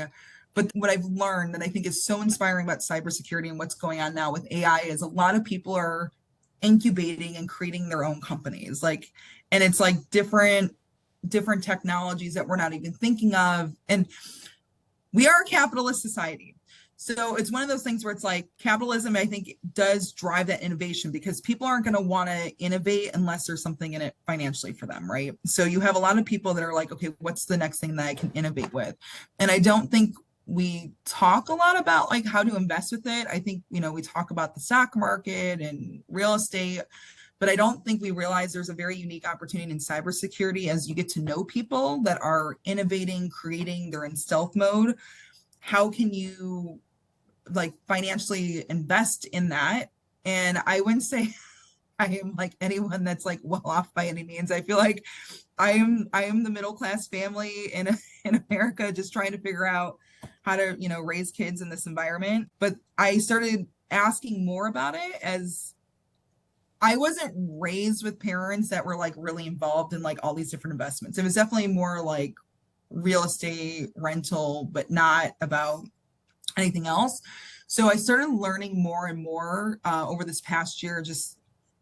But what I've learned that I think is so inspiring about cybersecurity and what's going on now with AI is a lot of people are incubating and creating their own companies. And it's like different technologies that we're not even thinking of. And we are a capitalist society. So it's one of those things where it's like capitalism, I think, does drive that innovation, because people aren't going to want to innovate unless there's something in it financially for them, right? So you have a lot of people that are like, okay, what's the next thing that I can innovate with? And I don't think we talk a lot about like how to invest with it. I think, we talk about the stock market and real estate, but I don't think we realize there's a very unique opportunity in cybersecurity as you get to know people that are innovating, creating, they're in stealth mode. How can you like financially invest in that? And I wouldn't say I am like anyone that's like well off by any means. I feel like I am the middle class family in America, just trying to figure out how to raise kids in this environment. But I started asking more about it, as I wasn't raised with parents that were like really involved in like all these different investments. It was definitely more like real estate, rental, but not about anything else. So I started learning more and more over this past year, just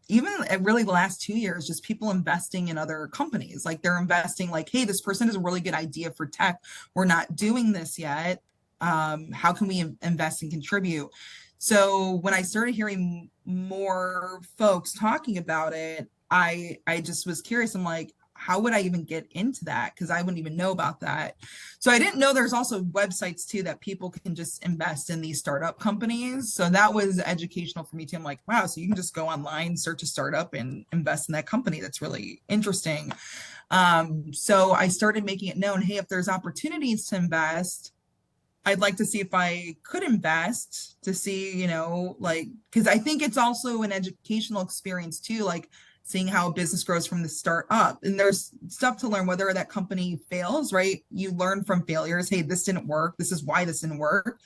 even really the last 2 years, just people investing in other companies. Like they're investing like, hey, this person has a really good idea for tech. We're not doing this yet. How can we invest and contribute? So when I started hearing more folks talking about it, I just was curious. I'm like, how would I even get into that? Because I wouldn't even know about that. So I didn't know there's also websites too that people can just invest in these startup companies. So that was educational for me too. I'm like, wow, so you can just go online, search a startup and invest in that company. That's really interesting. So I started making it known, hey, if there's opportunities to invest, I'd like to see if I could invest to see, you know, like, because I think it's also an educational experience too, like seeing how a business grows from the start up. And there's stuff to learn, whether that company fails, right? You learn from failures. Hey, this didn't work. This is why this didn't work.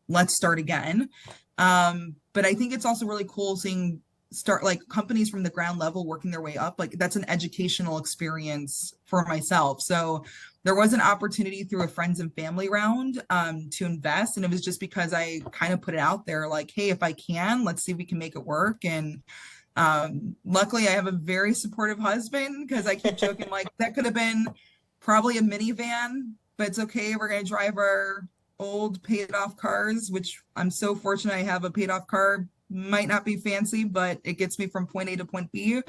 Let's start again. But I think it's also really cool seeing start like companies from the ground level working their way up. Like that's an educational experience for myself. So there was an opportunity through a friends and family round to invest. And it was just because I kind of put it out there like, hey, if I can, let's see if we can make it work. And luckily I have a very supportive husband, because I keep joking like that could have been probably a minivan, but it's okay. We're going to drive our old paid off cars, which I'm so fortunate I have a paid off car. Might not be fancy, but it gets me from point A to point B.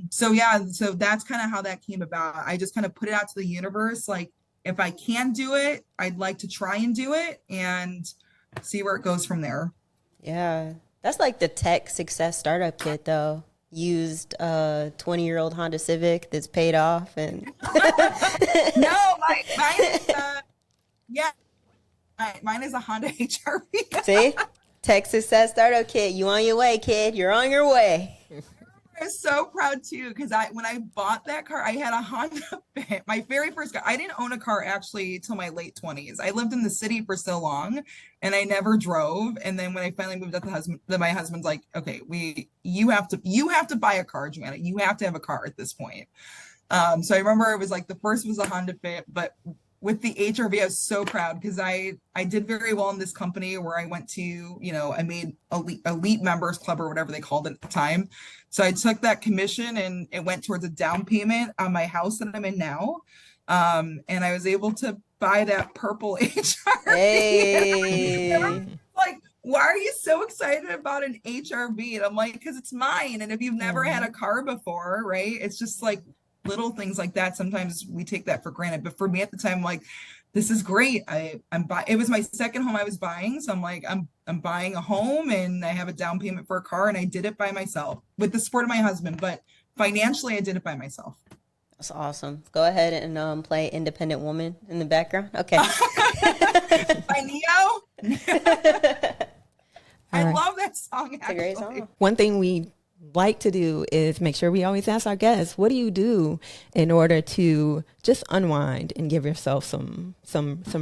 So yeah, so that's kind of how that came about. I just kind of put it out to the universe. Like if I can do it, I'd like to try and do it and see where it goes from there. Yeah. That's like the tech success startup kit though. Used a 20-year-old Honda Civic that's paid off and No, mine is a Honda HRV. See? Tech success startup kit. You on your way, kid. You're on your way. I was so proud too, because when I bought that car, I had a Honda Fit. My very first car. I didn't own a car actually till my late 20s. I lived in the city for so long and I never drove. And then when I finally moved up, my husband's like, okay, you have to buy a car, Joanna. You have to have a car at this point. So I remember it was like the first was a Honda Fit, but with the HRV, I was so proud because I did very well in this company where I went to, you know, I made elite members club or whatever they called it at the time. So I took that commission and it went towards a down payment on my house that I'm in now. And I was able to buy that purple HRV. Hey. Like, why are you so excited about an HRV? And I'm like, because it's mine. And if you've never had a car before, right? It's just like little things like that. Sometimes we take that for granted, but for me at the time, like, this is great. It was my second home I was buying. So I'm like, I'm buying a home and I have a down payment for a car, and I did it by myself with the support of my husband, but financially I did it by myself. That's awesome. Go ahead and play Independent Woman in the background. Okay. By Neo. I love that song. It's a great song. One thing we like to do is make sure we always ask our guests, what do you do in order to just unwind and give yourself some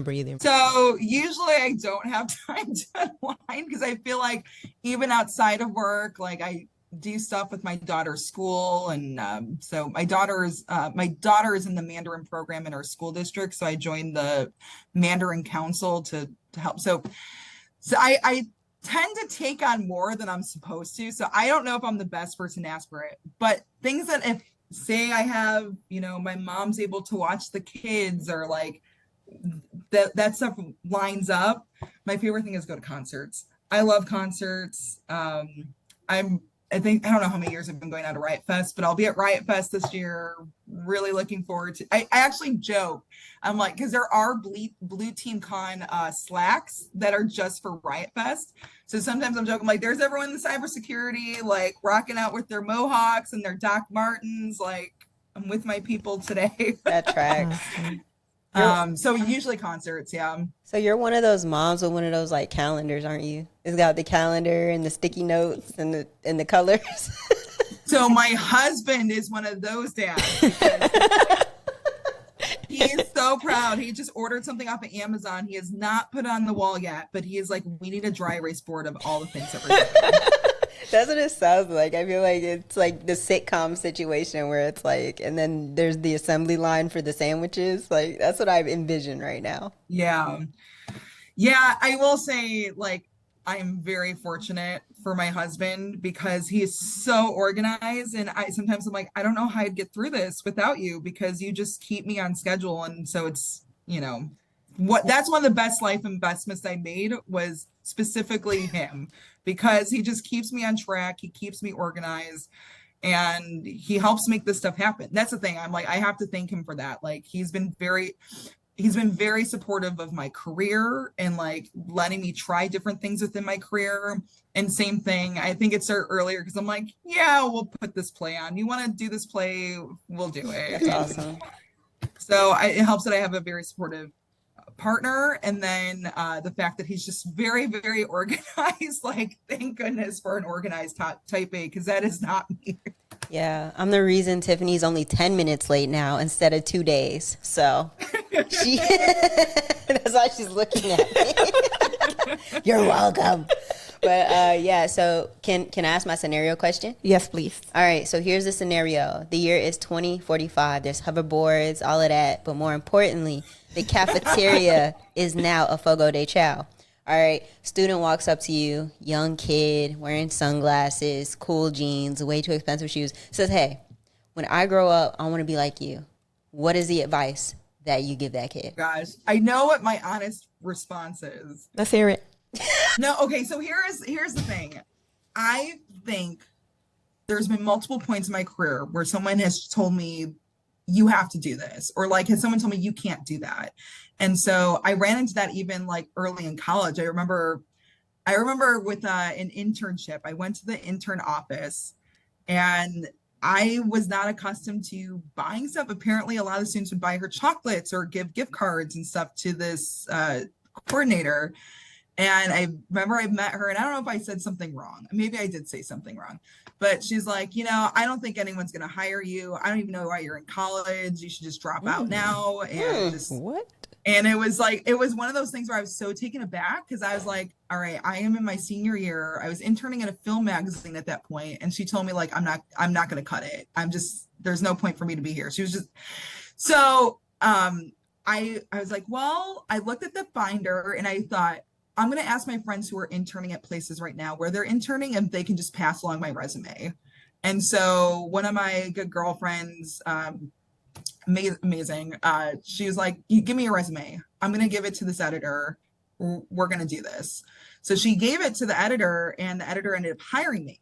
breathing? So usually I don't have time to unwind because I feel like even outside of work, like I do stuff with my daughter's school. And so my daughter is in the Mandarin program in our school district. So I joined the Mandarin Council to help. So I tend to take on more than I'm supposed to. So I don't know if I'm the best person to ask for it, but things that if say I have, you know, my mom's able to watch the kids or like that stuff lines up. My favorite thing is go to concerts. I love concerts. I don't know how many years I've been going out to Riot Fest, but I'll be at Riot Fest this year. Really looking forward to. I actually joke. I'm like, because there are Blue Team Con slacks that are just for Riot Fest. So sometimes I'm joking, like, there's everyone in the cybersecurity, like rocking out with their mohawks and their Doc Martens. Like, I'm with my people today. That tracks. So usually concerts, yeah. So you're one of those moms with one of those like calendars, aren't you? It's got the calendar and the sticky notes and the colors. So my husband is one of those dads. He is so proud. He just ordered something off of Amazon. He has not put it on the wall yet, but he is like, we need a dry erase board of all the things that we're doing. That's what it sounds like. I feel like it's like the sitcom situation where it's like, and then there's the assembly line for the sandwiches. Like, that's what I've envisioned right now. Yeah. Yeah, I will say, like, I am very fortunate for my husband because he is so organized. And sometimes I'm like, I don't know how I'd get through this without you because you just keep me on schedule. And so it's, that's one of the best life investments I made was specifically him because he just keeps me on track. He keeps me organized and he helps make this stuff happen. That's the thing. I'm like, I have to thank him for that. Like he's been very supportive of my career and like letting me try different things within my career. And same thing, I think it started earlier because I'm like, yeah, we'll put this play on. You want to do this play? We'll do it. That's awesome. So it helps that I have a very supportive partner. And then the fact that he's just very, very organized. Like, thank goodness for an organized type A, because that is not me. Yeah, I'm the reason Tiffany's only 10 minutes late now instead of 2 days. So that's why she's looking at me. You're welcome. But yeah, so can I ask my scenario question? Yes, please. All right, so here's the scenario. The year is 2045. There's hoverboards, all of that. But more importantly, the cafeteria is now a fogo de chao. All right, student walks up to you, young kid, wearing sunglasses, cool jeans, way too expensive shoes, says, hey, when I grow up, I want to be like you. What is the advice that you give that kid? Gosh, I know what my honest response is. Let's hear it. No, okay, so here's the thing. I think there's been multiple points in my career where someone has told me, you have to do this, or like, has someone told me you can't do that? And so I ran into that even like early in college. I remember with an internship, I went to the intern office and I was not accustomed to buying stuff. Apparently a lot of the students would buy her chocolates or give gift cards and stuff to this coordinator. And I remember I met her and I don't know if I said something wrong. Maybe I did say something wrong, but she's like, I don't think anyone's going to hire you. I don't even know why you're in college. You should just drop out now. And What? And it was one of those things where I was so taken aback because I was like, all right, I am in my senior year. I was interning in a film magazine at that point. And she told me like, I'm not going to cut it. There's no point for me to be here. She was just, so I was like, well, I looked at the binder and I thought, I'm going to ask my friends who are interning at places right now where they're interning and they can just pass along my resume. And so one of my good girlfriends, amazing. She was like, you give me your resume. I'm going to give it to this editor. We're going to do this. So she gave it to the editor and the editor ended up hiring me.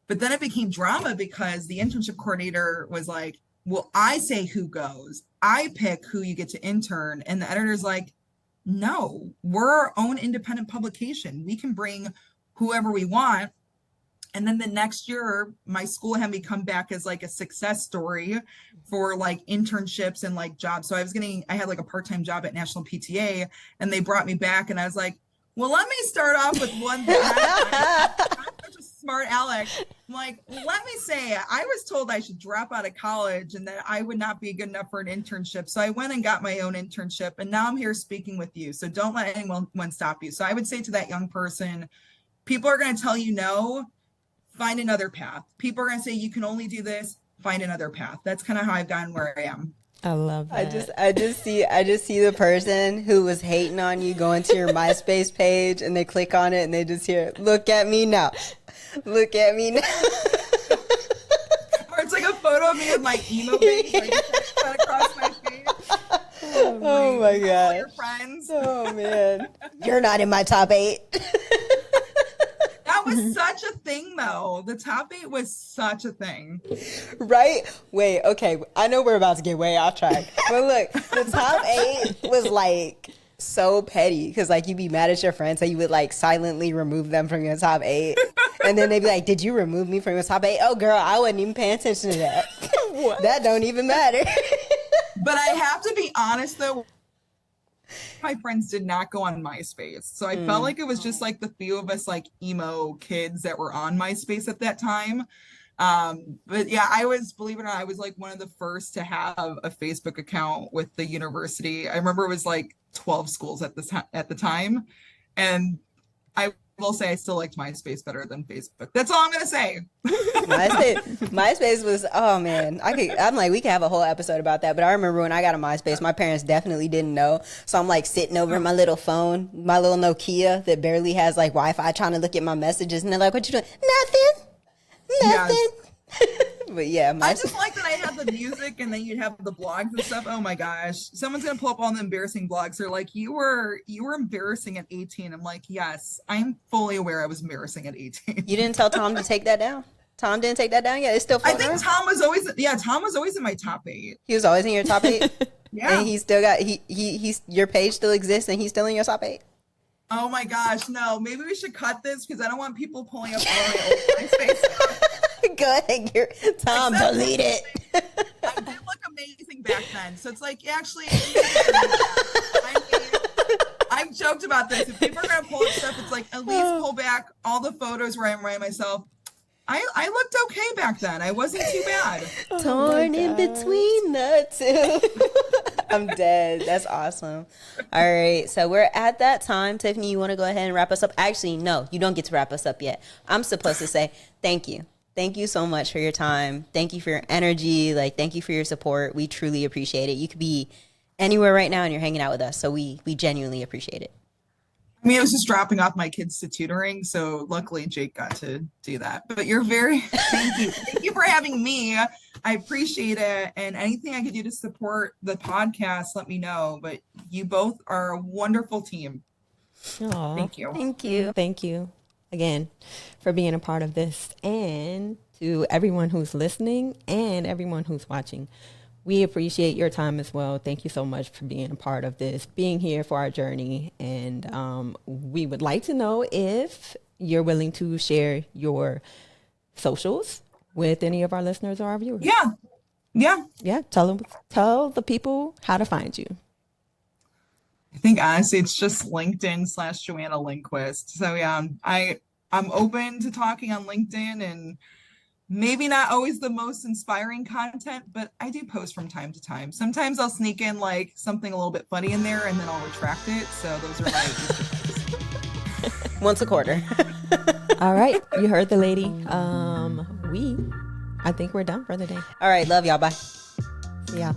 But then it became drama because the internship coordinator was like, well, I say who goes. I pick who you get to intern. And the editor's like, no, we're our own independent publication. We can bring whoever we want. And then the next year, my school had me come back as like a success story for like internships and like jobs. So I had like a part-time job at National PTA and they brought me back and I was like, well, let me start off with one thing. I'm such a smart aleck. I'm like, let me say, I was told I should drop out of college and that I would not be good enough for an internship. So I went and got my own internship and now I'm here speaking with you. So don't let anyone stop you. So I would say to that young person, people are going to tell you no, find another path. People are going to say you can only do this, find another path. That's kind of how I've gotten where I am. I love that. I just see the person who was hating on you going to your MySpace page and they click on it and they just hear, look at me now. Look at me now. Or it's like a photo of me with my emo face, like across my face. Oh my All gosh. your friends. Oh man. You're not in my top 8. That was such a thing though. The top 8 was such a thing. Right? Wait, okay. I know we're about to get way off track. But look, the top 8 was like so petty because like you'd be mad at your friends, so you would like silently remove them from your top 8. And then they'd be like, did you remove me from your top 8? Oh girl, I wasn't even paying attention to that. That don't even matter. But I have to be honest though, my friends did not go on MySpace. So I felt like it was just like the few of us like emo kids that were on MySpace at that time. But yeah, I was, believe it or not, I was like one of the first to have a Facebook account with the university. I remember it was like 12 schools at the time. And I will say I still liked MySpace better than Facebook. That's all I'm gonna say. MySpace was, oh man, I'm like, we could have a whole episode about that. But I remember when I got a MySpace, my parents definitely didn't know. So I'm like sitting over my little phone, my little Nokia that barely has like Wi-Fi, trying to look at my messages, and they're like, "What you doing?" Nothing. Yes. But yeah, I just like that I had the music and then you'd have the blogs and stuff. Oh my gosh. Someone's gonna pull up all the embarrassing blogs. They're like, you were embarrassing at 18. I'm like, yes, I'm fully aware I was embarrassing at 18. You didn't tell Tom to take that down? Tom didn't take that down yet? It's still I floating think around? Tom was always in my top 8. He was always in your top 8? Yeah. And he still got, he's your page still exists and he's still in your top 8? Oh my gosh, no. Maybe we should cut this because I don't want people pulling up all my old MySpace stuff. Go ahead, Tom, Except delete it. I did look amazing back then. So it's like, actually, I've joked about this. If people are going to pull up stuff, it's like, at least pull back all the photos where I'm writing myself. I looked okay back then. I wasn't too bad. Torn in between the two. I'm dead. That's awesome. All right. So we're at that time. Tiffany, you want to go ahead and wrap us up? Actually, no, you don't get to wrap us up yet. I'm supposed to say thank you. Thank you so much for your time. Thank you for your energy. Like, thank you for your support. We truly appreciate it. You could be anywhere right now and you're hanging out with us. So we genuinely appreciate it. I mean, I was just dropping off my kids to tutoring, so luckily Jake got to do that. But you're thank you. Thank you for having me. I appreciate it. And anything I could do to support the podcast, let me know. But you both are a wonderful team. Aww. Thank you. Thank you. Thank you again for being a part of this, and to everyone who's listening and everyone who's watching. We appreciate your time as well. Thank you so much for being a part of this, being here for our journey. And we would like to know if you're willing to share your socials with any of our listeners or our viewers. Yeah. Tell the people how to find you. I think honestly, it's just LinkedIn / Joanna Lindquist. So yeah, I'm open to talking on LinkedIn, and maybe not always the most inspiring content, but I do post from time to time. Sometimes I'll sneak in like something a little bit funny in there and then I'll retract it. So those are my Once a quarter. All right. You heard the lady. I think we're done for the day. All right. Love y'all. Bye. See y'all.